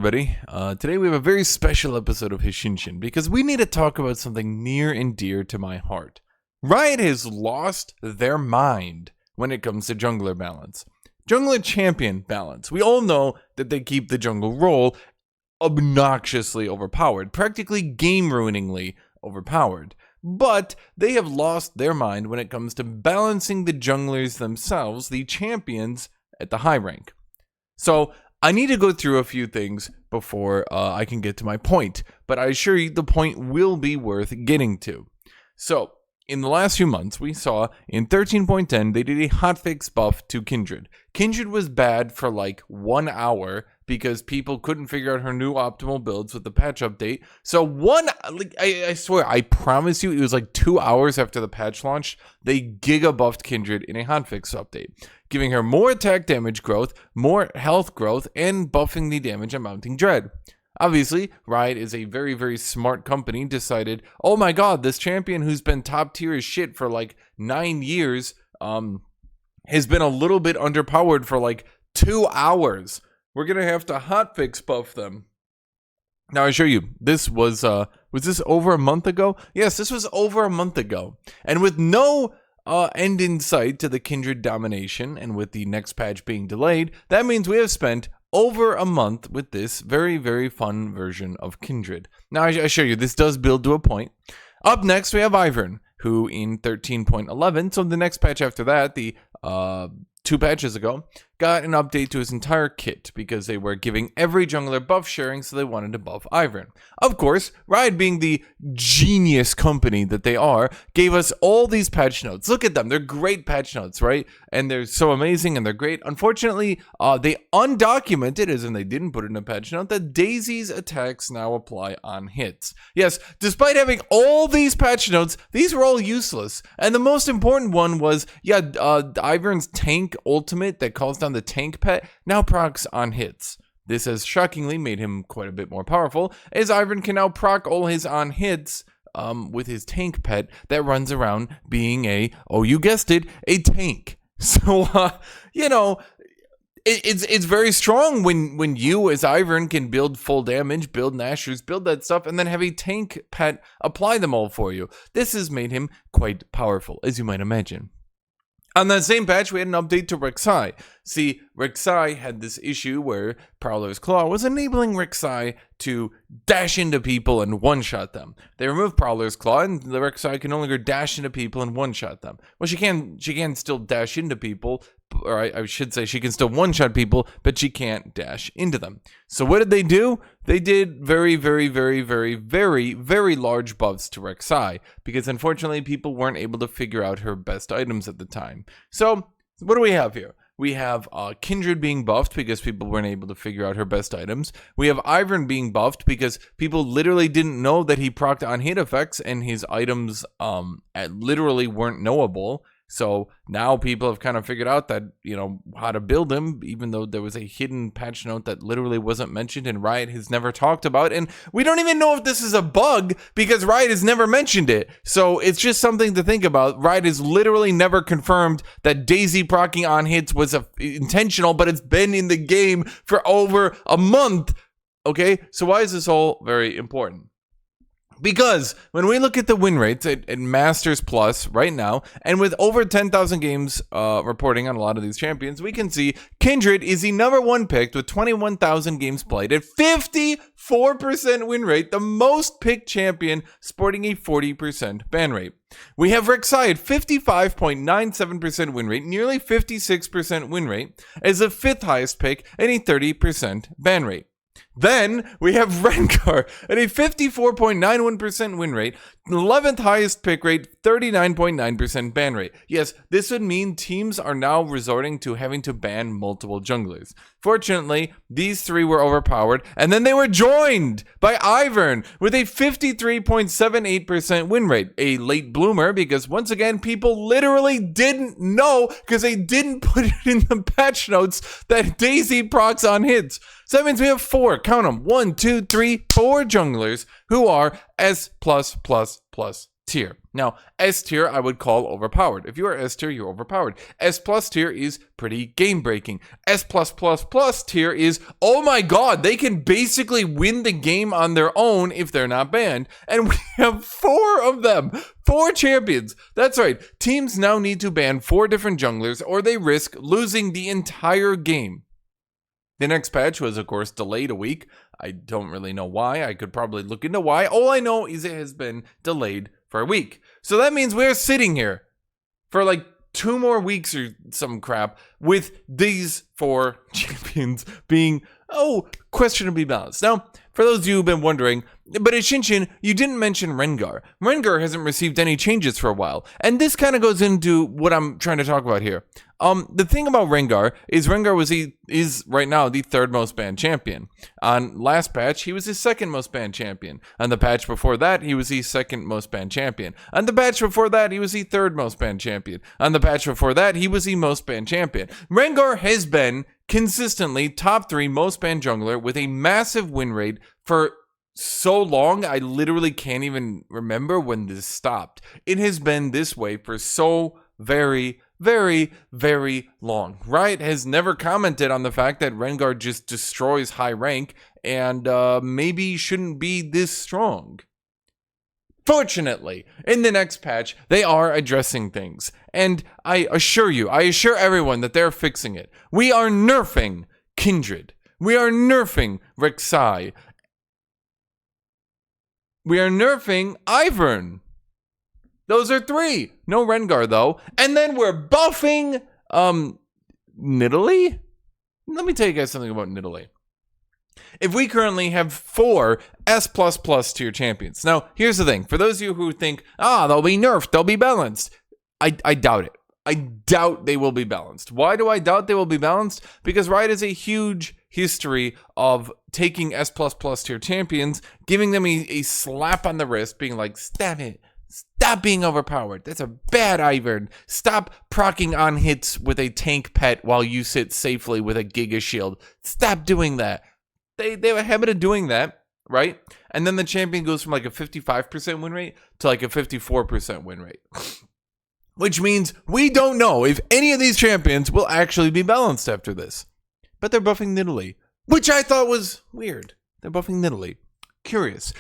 everybody. Today we have a very special episode of Hashinshin because we need to talk about something near and dear to my heart. Riot has lost their mind when it comes to jungler balance. Jungler champion balance. We all know that they keep the jungle role obnoxiously overpowered, practically game-ruiningly overpowered. But they have lost their mind when it comes to balancing the junglers themselves, the champions, at the high rank. So, I need to go through a few things before I can get to my point, but I assure you the point will be worth getting to. So, in the last few months, we saw in 13.10, they did a hotfix buff to Kindred. Kindred was bad for like 1 hour because people couldn't figure out her new optimal builds with the patch update. So I swear, I promise you, it was like 2 hours after the patch launched, they giga buffed Kindred in a hotfix update, giving her more attack damage growth, more health growth, and buffing the damage on Mounting Dread. Obviously, Riot is a very, very smart company, decided, oh my god, this champion who's been top tier as shit for like 9 years has been a little bit underpowered for like 2 hours. We're going to have to hotfix buff them. Now, I assure you, this was this over a month ago? Yes, this was over a month ago. And with no end in sight to the Kindred domination, and with the next patch being delayed, that means we have spent over a month with this very, very fun version of Kindred. Now, I assure you, this does build to a point. Up next, we have Ivern, who in 13.11, so the next patch after that, the 2 patches ago, got an update to his entire kit because they were giving every jungler buff sharing, so they wanted to buff Ivern. Of course, Riot, being the genius company that they are, gave us all these patch notes. Look at them. They're great patch notes, right? And they're so amazing and they're great. Unfortunately, they undocumented, as in they didn't put it in a patch note, that Daisy's attacks now apply on hits. Yes, despite having all these patch notes, these were all useless. And the most important one was, Ivern's tank ultimate that calls down the tank pet now procs on hits. This has shockingly made him quite a bit more powerful, as Ivern can now proc all his on hits with his tank pet that runs around being you guessed it, a tank. So, it's very strong when you as Ivern can build full damage, build Nashers, build that stuff, and then have a tank pet apply them all for you. This has made him quite powerful, as you might imagine. On that same patch, we had an update to Rek'Sai. See, Rek'Sai had this issue where Prowler's Claw was enabling Rek'Sai to dash into people and one-shot them. They removed Prowler's Claw, and the Rek'Sai can no longer dash into people and one-shot them. Well, she can still dash into people, or I should say she can still one-shot people, but she can't dash into them. So what did they do? They did very, very, very, very, very, very large buffs to Rek'Sai, because unfortunately people weren't able to figure out her best items at the time. So what do we have here? We have Kindred being buffed because people weren't able to figure out her best items. We have Ivern being buffed because people literally didn't know that he procced on hit effects and his items literally weren't knowable. So now people have kind of figured out that, how to build him, even though there was a hidden patch note that literally wasn't mentioned and Riot has never talked about. And we don't even know if this is a bug because Riot has never mentioned it. So it's just something to think about. Riot has literally never confirmed that Daisy proccing on hits was intentional, but it's been in the game for over a month. Okay, so why is this all very important? Because when we look at the win rates at Masters Plus right now, and with over 10,000 games reporting on a lot of these champions, we can see Kindred is the number 1 picked with 21,000 games played at 54% win rate, the most picked champion sporting a 40% ban rate. We have Rek'Sai at 55.97% win rate, nearly 56% win rate, as the 5th highest pick and a 30% ban rate. Then we have Rengar at a 54.91% win rate, 11th highest pick rate, 39.9% ban rate. Yes, this would mean teams are now resorting to having to ban multiple junglers. Fortunately, these 3 were overpowered, and then they were joined by Ivern with a 53.78% win rate, a late bloomer because once again, people literally didn't know because they didn't put it in the patch notes that Daisy procs on hits. So that means we have 4, count them, 1, 2, 3, 4 junglers who are S++++. tier. Now, S tier I would call overpowered. If you are S tier, you're overpowered. S plus tier is pretty game breaking. S plus plus plus tier is, oh my god, they can basically win the game on their own if they're not banned. And we have 4 of them. 4 champions. That's right. Teams now need to ban 4 different junglers or they risk losing the entire game. The next patch was, of course, delayed a week. I don't really know why. I could probably look into why. All I know is it has been delayed for a week. So that means we're sitting here for like 2 more weeks or some crap with these 4 champions being, questionably balanced. Now, for those of you who've been wondering, but Hashinshin, you didn't mention Rengar. Rengar hasn't received any changes for a while. And this kind of goes into what I'm trying to talk about here. The thing about Rengar is right now the 3rd most banned champion. On last patch, he was the 2nd most banned champion. On the patch before that, he was the 2nd most banned champion. On the patch before that, he was the 3rd most banned champion. On the patch before that, he was the most banned champion. Rengar has been consistently top 3 most banned jungler with a massive win rate for so long, I literally can't even remember when this stopped. It has been this way for so very, very, very long. Riot has never commented on the fact that Rengar just destroys high rank and maybe shouldn't be this strong. Fortunately, in the next patch, they are addressing things. And I assure everyone that they're fixing it. We are nerfing Kindred. We are nerfing Rek'Sai. We are nerfing Ivern. Those are 3. No Rengar, though. And then we're buffing, Nidalee? Let me tell you guys something about Nidalee. If we currently have 4 S++ tier champions. Now, here's the thing. For those of you who think, they'll be nerfed, they'll be balanced. I doubt it. I doubt they will be balanced. Why do I doubt they will be balanced? Because Riot has a huge history of taking S++ tier champions, giving them a slap on the wrist, being like, stop it. Stop being overpowered. That's a bad Ivern. Stop proccing on hits with a tank pet while you sit safely with a Giga Shield. Stop doing that. They have a habit of doing that, right? And then the champion goes from like a 55% win rate to like a 54% win rate. Which means we don't know if any of these champions will actually be balanced after this. But they're buffing Nidalee, which I thought was weird. They're buffing Nidalee. Curious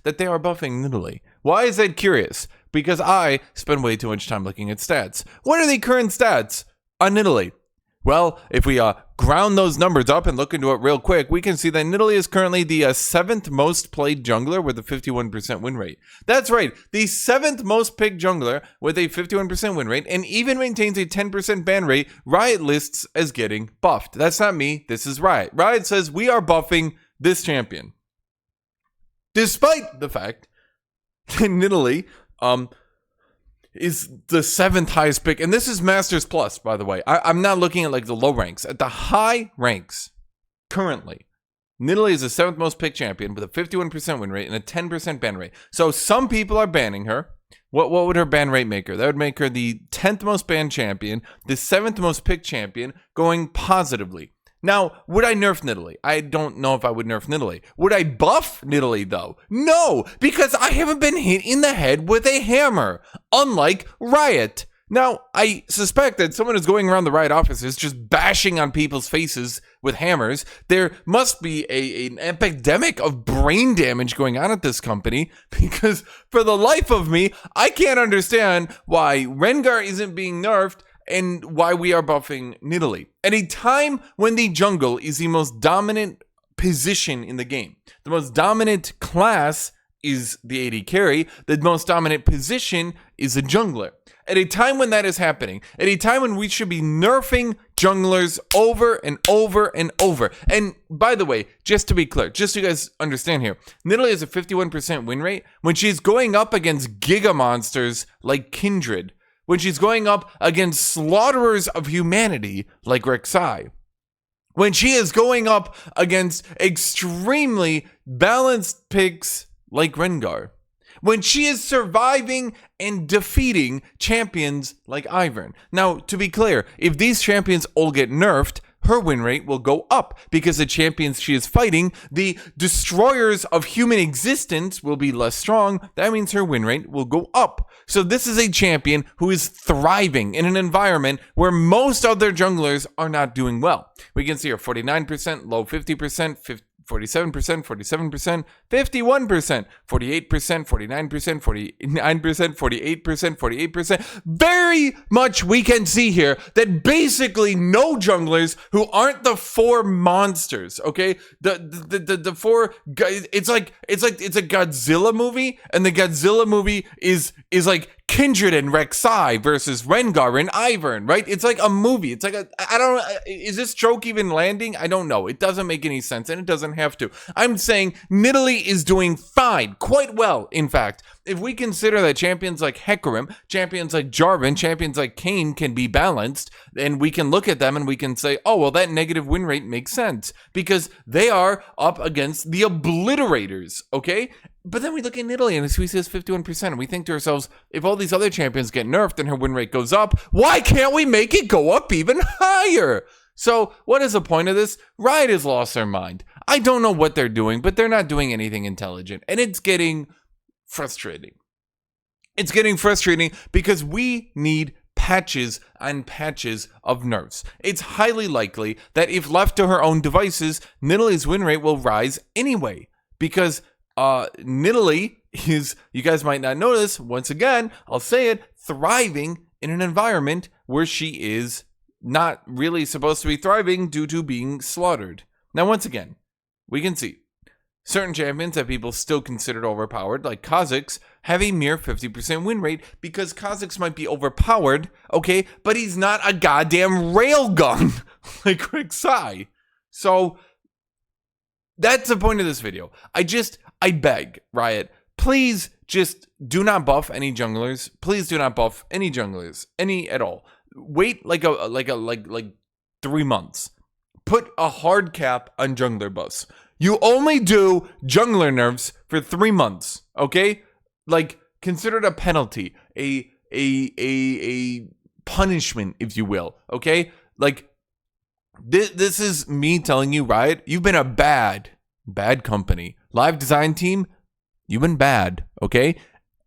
that they are buffing Nidalee. Why is that curious? Because I spend way too much time looking at stats. What are the current stats on Nidalee? Well, if we ground those numbers up and look into it real quick, we can see that Nidalee is currently the 7th most played jungler with a 51% win rate. That's right, the 7th most picked jungler with a 51% win rate and even maintains a 10% ban rate. Riot lists as getting buffed. That's not me, this is Riot. Riot says we are buffing this champion. Despite the fact that Nidalee is the 7th highest pick. And this is Masters Plus, by the way. I'm not looking at like the low ranks. At the high ranks, currently, Nidalee is the 7th most picked champion with a 51% win rate and a 10% ban rate. So some people are banning her. What would her ban rate make her? That would make her the 10th most banned champion, the 7th most picked champion, going positively. Now, would I nerf Nidalee? I don't know if I would nerf Nidalee. Would I buff Nidalee, though? No, because I haven't been hit in the head with a hammer, unlike Riot. Now, I suspect that someone is going around the Riot offices just bashing on people's faces with hammers. There must be an epidemic of brain damage going on at this company, because for the life of me, I can't understand why Rengar isn't being nerfed and why we are buffing Nidalee. At a time when the jungle is the most dominant position in the game. The most dominant class is the AD carry. The most dominant position is a jungler. At a time when that is happening, at a time when we should be nerfing junglers over and over and over. And by the way, just to be clear, just so you guys understand here, Nidalee has a 51% win rate when she's going up against giga monsters like Kindred, when she's going up against slaughterers of humanity like Rek'Sai, when she is going up against extremely balanced picks like Rengar, when she is surviving and defeating champions like Ivern. Now, to be clear, if these champions all get nerfed, her win rate will go up because the champions she is fighting, the destroyers of human existence, will be less strong. That means her win rate will go up. So this is a champion who is thriving in an environment where most other junglers are not doing well. We can see her 49%, low 50%, 47%, 47%, 51%, 48%, 49%, 49%, 48%, 48%. Very much we can see here that basically no junglers who aren't the four monsters, okay? The four guys, it's a Godzilla movie, and the Godzilla movie is like Kindred and Rek'Sai versus Rengar and Ivern, right? It's like a movie. It's like is this joke even landing? I don't know. It doesn't make any sense, and it doesn't have to. I'm saying Nidalee is doing fine, quite well, in fact. If we consider that champions like Hecarim, champions like Jarvan, champions like Kayn can be balanced, and we can look at them and we can say, oh, well, that negative win rate makes sense because they are up against the obliterators, okay? But then we look at Nidalee and we see 51%, and we think to ourselves, if all these other champions get nerfed and her win rate goes up, why can't we make it go up even higher? So what is the point of this? Riot has lost their mind. I don't know what they're doing, but they're not doing anything intelligent, and it's getting frustrating. It's getting frustrating because we need patches and patches of nerfs. It's highly likely that if left to her own devices, Nidalee's win rate will rise anyway because Nidalee is, you guys might not notice, once again, I'll say it, thriving in an environment where she is not really supposed to be thriving due to being slaughtered. Now, once again, we can see certain champions that people still considered overpowered, like Kha'Zix, have a mere 50% win rate because Kha'Zix might be overpowered, okay, but he's not a goddamn railgun like Rek'Sai. So that's the point of this video. I beg, Riot, please just do not buff any junglers. Please do not buff any junglers, any at all. Wait like 3 months. Put a hard cap on jungler buffs. You only do jungler nerfs for 3 months, okay? Like, consider it a penalty, a punishment, if you will, okay? Like, this is me telling you, Riot, you've been a bad company. Live design team, you've been bad, okay?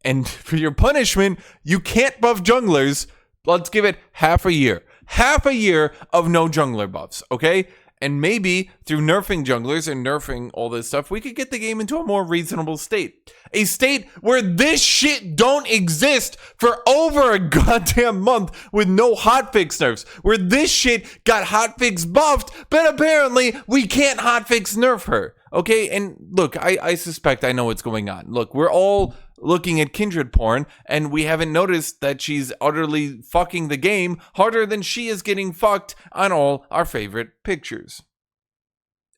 And for your punishment, you can't buff junglers. Let's give it half a year. Half a year of no jungler buffs, okay? And maybe through nerfing junglers and nerfing all this stuff, we could get the game into a more reasonable state. A state where this shit don't exist for over a goddamn month with no hotfix nerfs. Where this shit got hotfix buffed, but apparently we can't hotfix nerf her. Okay, and look, I suspect I know what's going on. Look, we're all looking at Kindred porn, and we haven't noticed that she's utterly fucking the game harder than she is getting fucked on all our favorite pictures.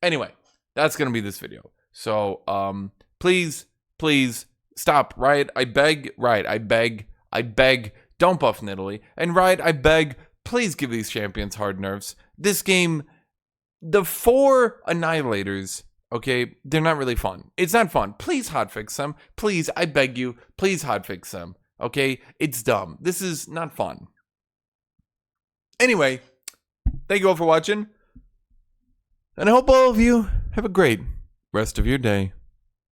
Anyway, that's gonna be this video. So, please stop. Riot, I beg, don't buff Nidalee. And Riot, I beg, please give these champions hard nerfs. This game, the 4 annihilators, okay, they're not really fun. It's not fun. Please hotfix them. Please, I beg you, please hotfix them. Okay, it's dumb. This is not fun. Anyway, thank you all for watching. And I hope all of you have a great rest of your day.